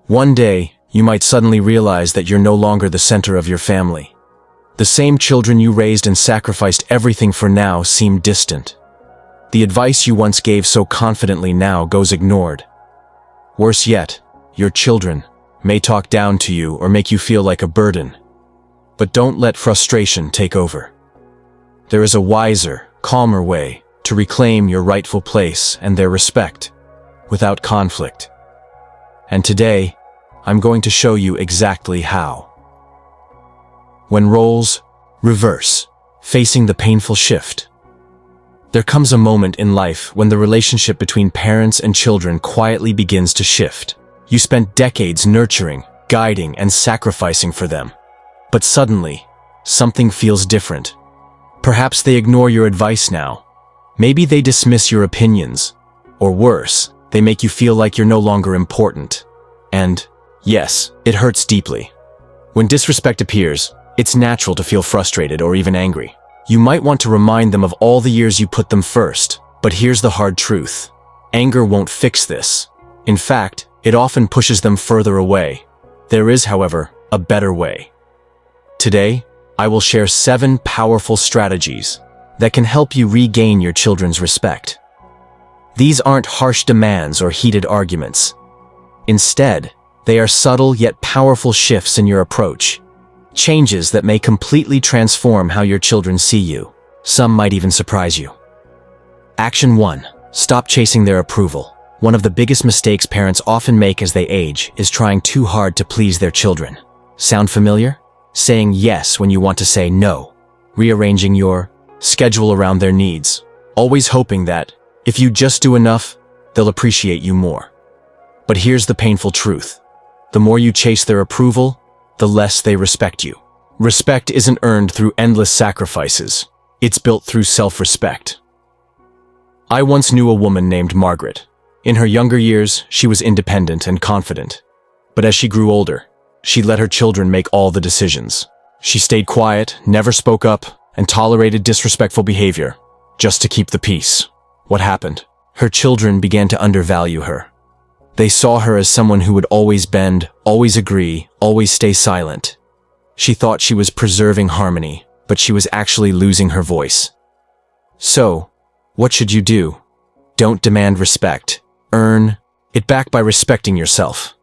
One day, you might suddenly realize that you're no longer the center of your family. The same children you raised and sacrificed everything for now seem distant. The advice you once gave so confidently now goes ignored. Worse yet, your children may talk down to you or make you feel like a burden. But don't let frustration take over. There is a wiser, calmer way to reclaim your rightful place and their respect, without conflict. And today, I'm going to show you exactly how. When roles reverse, facing the painful shift. There comes a moment in life when the relationship between parents and children quietly begins to shift. You spent decades nurturing, guiding, and sacrificing for them. But suddenly, something feels different. Perhaps they ignore your advice now. Maybe they dismiss your opinions. Or worse, they make you feel like you're no longer important. And, yes, it hurts deeply. When disrespect appears, it's natural to feel frustrated or even angry. You might want to remind them of all the years you put them first, but here's the hard truth. Anger won't fix this. In fact, it often pushes them further away. There is, however, a better way. Today, I will share 7 powerful strategies that can help you regain your children's respect. These aren't harsh demands or heated arguments. Instead, they are subtle yet powerful shifts in your approach. Changes that may completely transform how your children see you. Some might even surprise you. Action 1. Stop chasing their approval. One of the biggest mistakes parents often make as they age is trying too hard to please their children. Sound familiar? Saying yes when you want to say no. Rearranging your schedule around their needs. Always hoping that, if you just do enough, they'll appreciate you more. But here's the painful truth. The more you chase their approval, the less they respect you. Respect isn't earned through endless sacrifices. It's built through self-respect. I once knew a woman named Margaret. In her younger years, she was independent and confident. But as she grew older, she let her children make all the decisions. She stayed quiet, never spoke up, and tolerated disrespectful behavior, just to keep the peace. What happened? Her children began to undervalue her. They saw her as someone who would always bend, always agree, always stay silent. She thought she was preserving harmony, but she was actually losing her voice. So, what should you do? Don't demand respect. Earn it back by respecting yourself.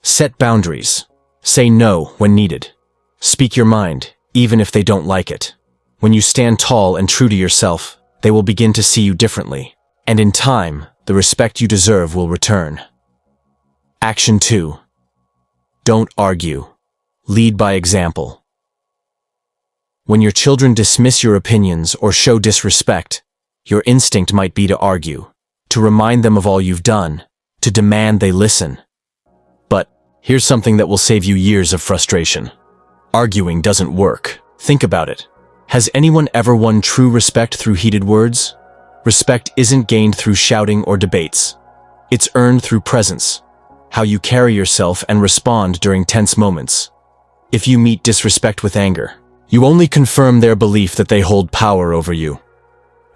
Set boundaries. Say no when needed. Speak your mind, even if they don't like it. When you stand tall and true to yourself, they will begin to see you differently. And in time, the respect you deserve will return. Action 2. Don't argue. Lead by example. When your children dismiss your opinions or show disrespect, your instinct might be to argue, to remind them of all you've done, to demand they listen. But here's something that will save you years of frustration. Arguing doesn't work. Think about it. Has anyone ever won true respect through heated words? Respect isn't gained through shouting or debates. It's earned through presence. How you carry yourself and respond during tense moments. If you meet disrespect with anger, you only confirm their belief that they hold power over you.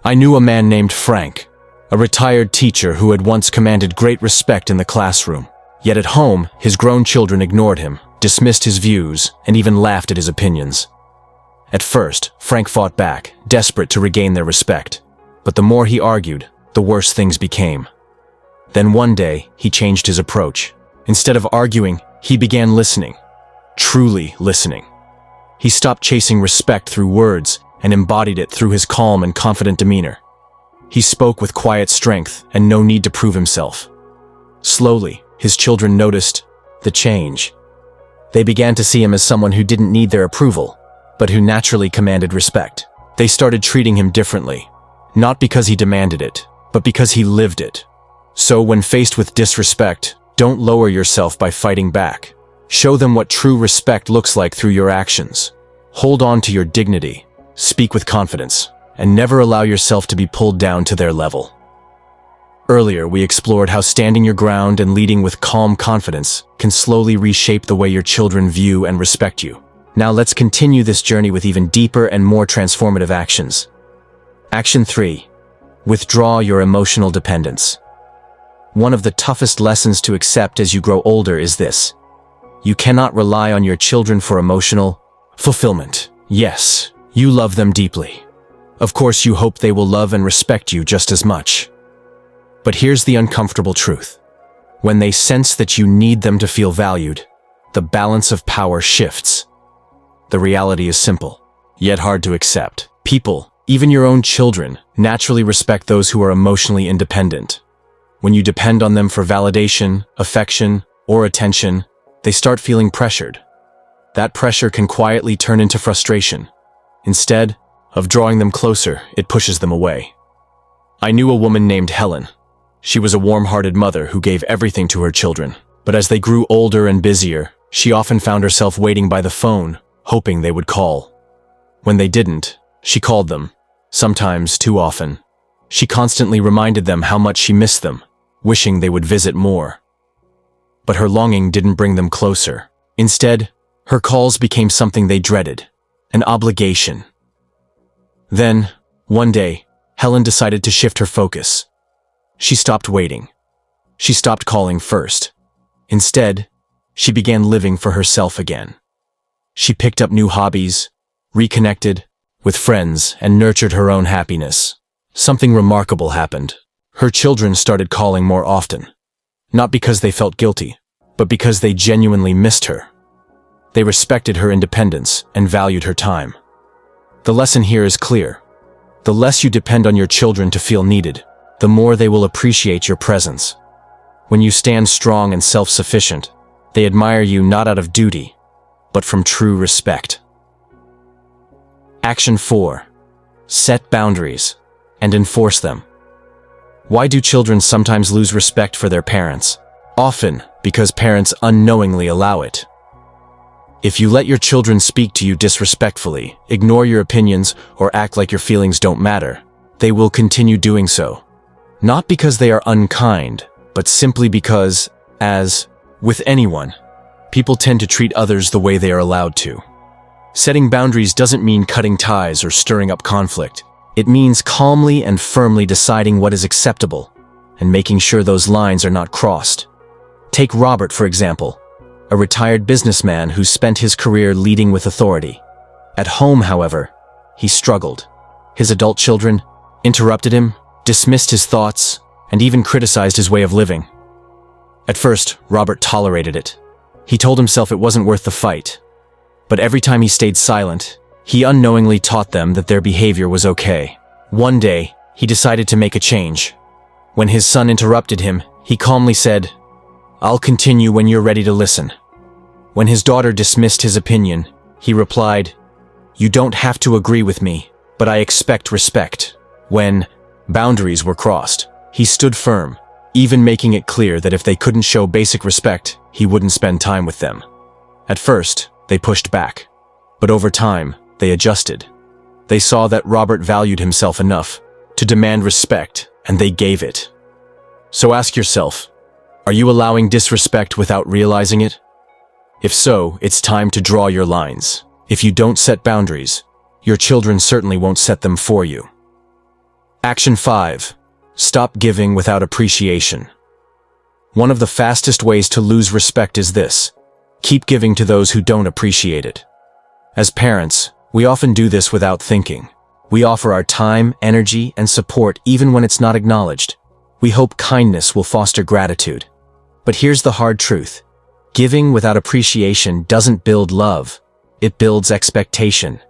I knew a man named Frank, a retired teacher who had once commanded great respect in the classroom. Yet at home, his grown children ignored him, dismissed his views, and even laughed at his opinions. At first, Frank fought back, desperate to regain their respect. But the more he argued, the worse things became. Then one day, he changed his approach. Instead of arguing, he began listening. Truly listening. He stopped chasing respect through words and embodied it through his calm and confident demeanor. He spoke with quiet strength and no need to prove himself. Slowly, his children noticed the change. They began to see him as someone who didn't need their approval, but who naturally commanded respect. They started treating him differently, not because he demanded it, but because he lived it. So when faced with disrespect, don't lower yourself by fighting back. Show them what true respect looks like through your actions. Hold on to your dignity, speak with confidence, and never allow yourself to be pulled down to their level. Earlier, we explored how standing your ground and leading with calm confidence can slowly reshape the way your children view and respect you. Now let's continue this journey with even deeper and more transformative actions. Action 3. Withdraw your emotional dependence. One of the toughest lessons to accept as you grow older is this. You cannot rely on your children for emotional fulfillment. Yes, you love them deeply. Of course, you hope they will love and respect you just as much. But here's the uncomfortable truth. When they sense that you need them to feel valued, the balance of power shifts. The reality is simple, yet hard to accept. People, even your own children, naturally respect those who are emotionally independent. When you depend on them for validation, affection, or attention, they start feeling pressured. That pressure can quietly turn into frustration. Instead of drawing them closer, it pushes them away. I knew a woman named Helen. She was a warm-hearted mother who gave everything to her children. But as they grew older and busier, she often found herself waiting by the phone, hoping they would call. When they didn't, she called them, sometimes too often. She constantly reminded them how much she missed them, wishing they would visit more. But her longing didn't bring them closer. Instead, her calls became something they dreaded, an obligation. Then, one day, Helen decided to shift her focus. She stopped waiting. She stopped calling first. Instead, she began living for herself again. She picked up new hobbies, reconnected with friends, and nurtured her own happiness. Something remarkable happened. Her children started calling more often. Not because they felt guilty, but because they genuinely missed her. They respected her independence and valued her time. The lesson here is clear. The less you depend on your children to feel needed, the more they will appreciate your presence. When you stand strong and self-sufficient, they admire you not out of duty, but from true respect. Action 4. Set boundaries and enforce them. Why do children sometimes lose respect for their parents? Often because parents unknowingly allow it. If you let your children speak to you disrespectfully, ignore your opinions, or act like your feelings don't matter, they will continue doing so. Not because they are unkind, but simply because, as with anyone, people tend to treat others the way they are allowed to. Setting boundaries doesn't mean cutting ties or stirring up conflict. It means calmly and firmly deciding what is acceptable and making sure those lines are not crossed. Take Robert, for example, a retired businessman who spent his career leading with authority. At home, however, he struggled. His adult children interrupted him, dismissed his thoughts, and even criticized his way of living. At first, Robert tolerated it. He told himself it wasn't worth the fight. But every time he stayed silent, he unknowingly taught them that their behavior was okay. One day, he decided to make a change. When his son interrupted him, he calmly said, "I'll continue when you're ready to listen." When his daughter dismissed his opinion, he replied, "You don't have to agree with me, but I expect respect." When boundaries were crossed, he stood firm, even making it clear that if they couldn't show basic respect, he wouldn't spend time with them. At first, they pushed back, but over time, they adjusted. They saw that Robert valued himself enough to demand respect, and they gave it. So ask yourself, are you allowing disrespect without realizing it? If so, it's time to draw your lines. If you don't set boundaries, your children certainly won't set them for you. Action 5. Stop giving without appreciation. One of the fastest ways to lose respect is this: keep giving to those who don't appreciate it. As parents, we often do this without thinking. We offer our time, energy, and support even when it's not acknowledged. We hope kindness will foster gratitude. But here's the hard truth. Giving without appreciation doesn't build love. It builds expectation.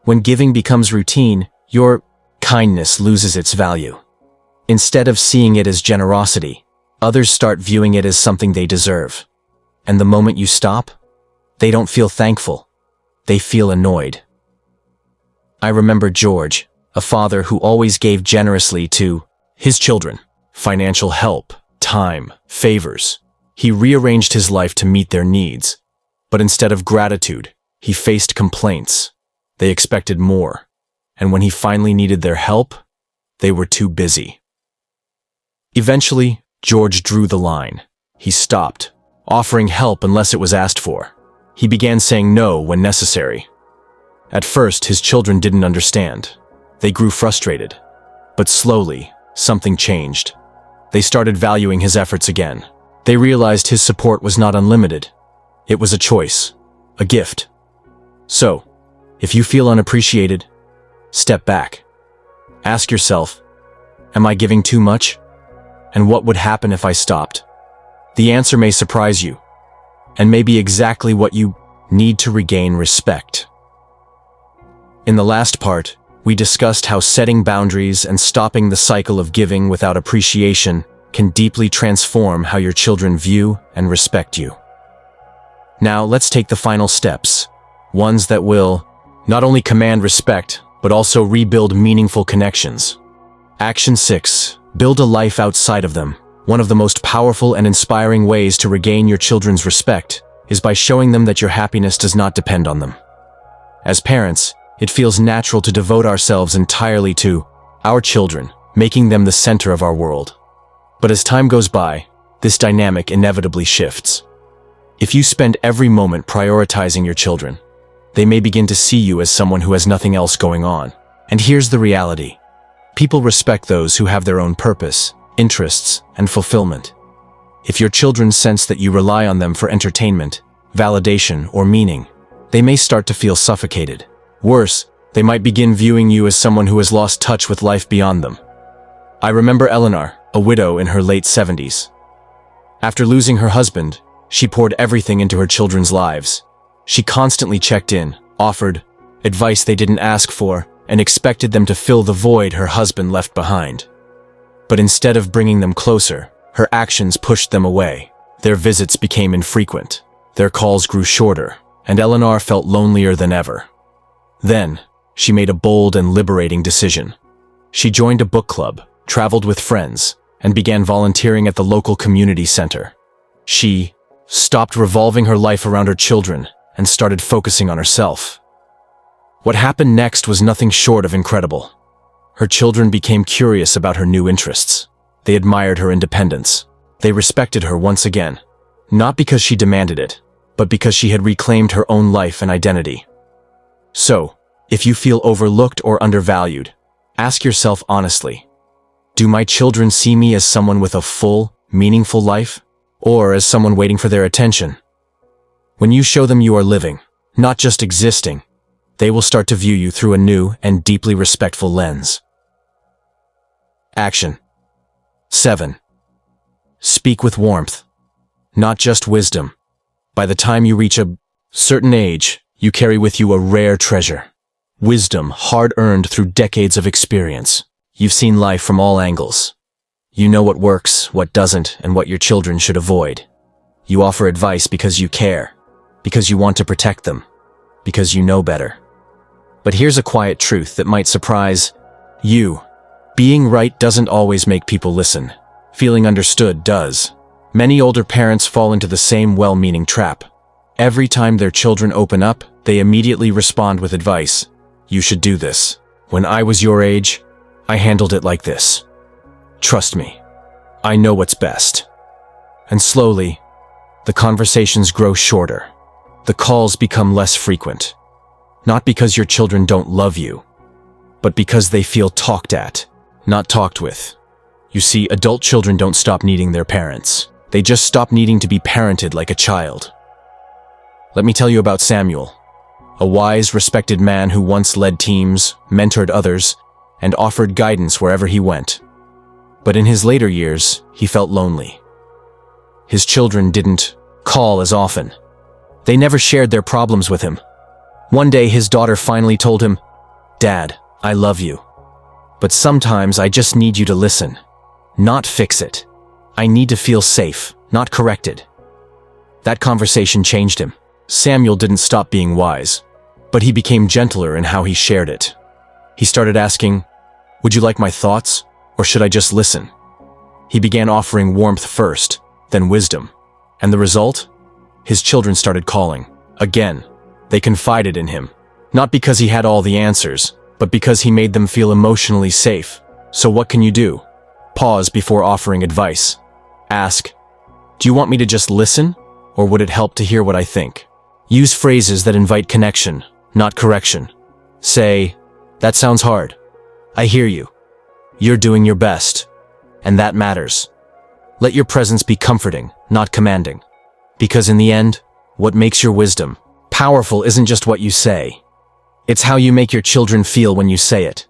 When giving becomes routine, your kindness loses its value. Instead of seeing it as generosity, others start viewing it as something they deserve. And the moment you stop, they don't feel thankful. They feel annoyed. I remember George, a father who always gave generously to his children. Financial help, time, favors. He rearranged his life to meet their needs. But instead of gratitude, he faced complaints. They expected more. And when he finally needed their help, they were too busy. Eventually, George drew the line. He stopped offering help unless it was asked for. He began saying no when necessary. At first, his children didn't understand. They grew frustrated. But slowly, something changed. They started valuing his efforts again. They realized his support was not unlimited. It was a choice, a gift. So, if you feel unappreciated, step back. Ask yourself, am I giving too much? And what would happen if I stopped? The answer may surprise you, and may be exactly what you need to regain respect. In the last part, we discussed how setting boundaries and stopping the cycle of giving without appreciation can deeply transform how your children view and respect you. Now let's take the final steps, ones that will not only command respect, but also rebuild meaningful connections. Action 6. Build a life outside of them. One of the most powerful and inspiring ways to regain your children's respect is by showing them that your happiness does not depend on them. As parents, it feels natural to devote ourselves entirely to our children, making them the center of our world. But as time goes by, this dynamic inevitably shifts. If you spend every moment prioritizing your children, they may begin to see you as someone who has nothing else going on. And here's the reality. People respect those who have their own purpose, interests, and fulfillment. If your children sense that you rely on them for entertainment, validation, or meaning, they may start to feel suffocated. Worse, they might begin viewing you as someone who has lost touch with life beyond them. I remember Eleanor, a widow in her late 70s. After losing her husband, she poured everything into her children's lives. She constantly checked in, offered advice they didn't ask for, and expected them to fill the void her husband left behind. But instead of bringing them closer, her actions pushed them away. Their visits became infrequent, their calls grew shorter, and Eleanor felt lonelier than ever. Then, she made a bold and liberating decision. She joined a book club, traveled with friends, and began volunteering at the local community center. She stopped revolving her life around her children and started focusing on herself. What happened next was nothing short of incredible. Her children became curious about her new interests. They admired her independence. They respected her once again, not because she demanded it, but because she had reclaimed her own life and identity. So, if you feel overlooked or undervalued, ask yourself honestly, do my children see me as someone with a full, meaningful life, or as someone waiting for their attention? When you show them you are living, not just existing, they will start to view you through a new and deeply respectful lens. Action 7. Speak with warmth, not just wisdom. By the time you reach a certain age, you carry with you a rare treasure. Wisdom hard-earned through decades of experience. You've seen life from all angles. You know what works, what doesn't, and what your children should avoid. You offer advice because you care, because you want to protect them, because you know better. But here's a quiet truth that might surprise you. Being right doesn't always make people listen. Feeling understood does. Many older parents fall into the same well-meaning trap. Every time their children open up, they immediately respond with advice. You should do this. When I was your age, I handled it like this. Trust me, I know what's best. And slowly, the conversations grow shorter. The calls become less frequent. Not because your children don't love you, but because they feel talked at, not talked with. You see, adult children don't stop needing their parents. They just stop needing to be parented like a child. Let me tell you about Samuel, a wise, respected man who once led teams, mentored others, and offered guidance wherever he went. But in his later years, he felt lonely. His children didn't call as often. They never shared their problems with him. One day, his daughter finally told him, "Dad, I love you. But sometimes I just need you to listen, not fix it. I need to feel safe, not corrected." That conversation changed him. Samuel didn't stop being wise, but he became gentler in how he shared it. He started asking, "Would you like my thoughts, or should I just listen?" He began offering warmth first, then wisdom. And the result? His children started calling. Again, they confided in him. Not because he had all the answers, but because he made them feel emotionally safe. So what can you do? Pause before offering advice. Ask, do you want me to just listen, or would it help to hear what I think? Use phrases that invite connection, not correction. Say, "That sounds hard. I hear you. You're doing your best. And that matters." Let your presence be comforting, not commanding. Because in the end, what makes your wisdom powerful isn't just what you say. It's how you make your children feel when you say it.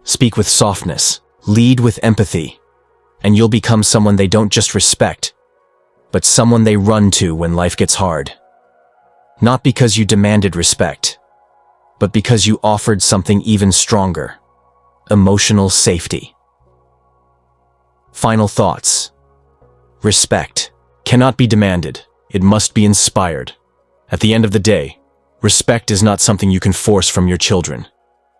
Speak with softness, lead with empathy, and you'll become someone they don't just respect, but someone they run to when life gets hard. Not because you demanded respect, but because you offered something even stronger: emotional safety. Final thoughts. Respect cannot be demanded. It must be inspired. At the end of the day, respect is not something you can force from your children.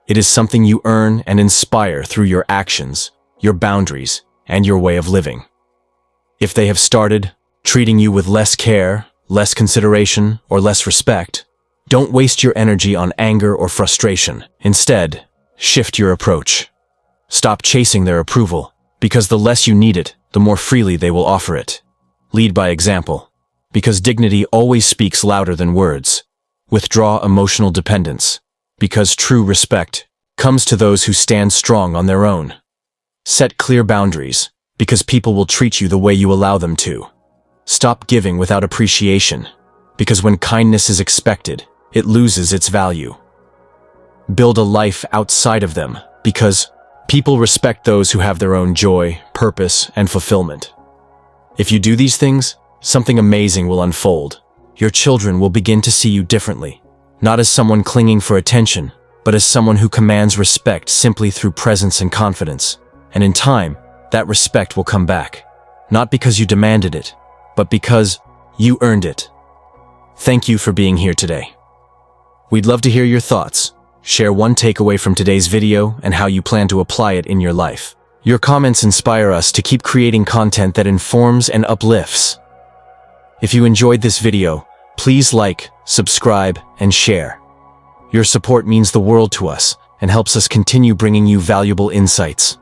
It is something you earn and inspire through your actions, your boundaries, and your way of living. If they have started treating you with less care, less consideration, or less respect, don't waste your energy on anger or frustration. Instead, shift your approach. Stop chasing their approval, because the less you need it, the more freely they will offer it. Lead by example, because dignity always speaks louder than words. Withdraw emotional dependence, because true respect comes to those who stand strong on their own. Set clear boundaries, because people will treat you the way you allow them to. Stop giving without appreciation, because when kindness is expected, it loses its value. Build a life outside of them, because people respect those who have their own joy, purpose, and fulfillment. If you do these things, something amazing will unfold. Your children will begin to see you differently, not as someone clinging for attention, but as someone who commands respect simply through presence and confidence. And in time, that respect will come back, not because you demanded it, but because you earned it. Thank you for being here today. We'd love to hear your thoughts. Share one takeaway from today's video and how you plan to apply it in your life. Your comments inspire us to keep creating content that informs and uplifts. If you enjoyed this video, please like, subscribe, and share. Your support means the world to us and helps us continue bringing you valuable insights.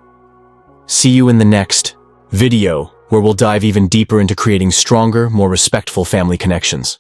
See you in the next video, where we'll dive even deeper into creating stronger, more respectful family connections.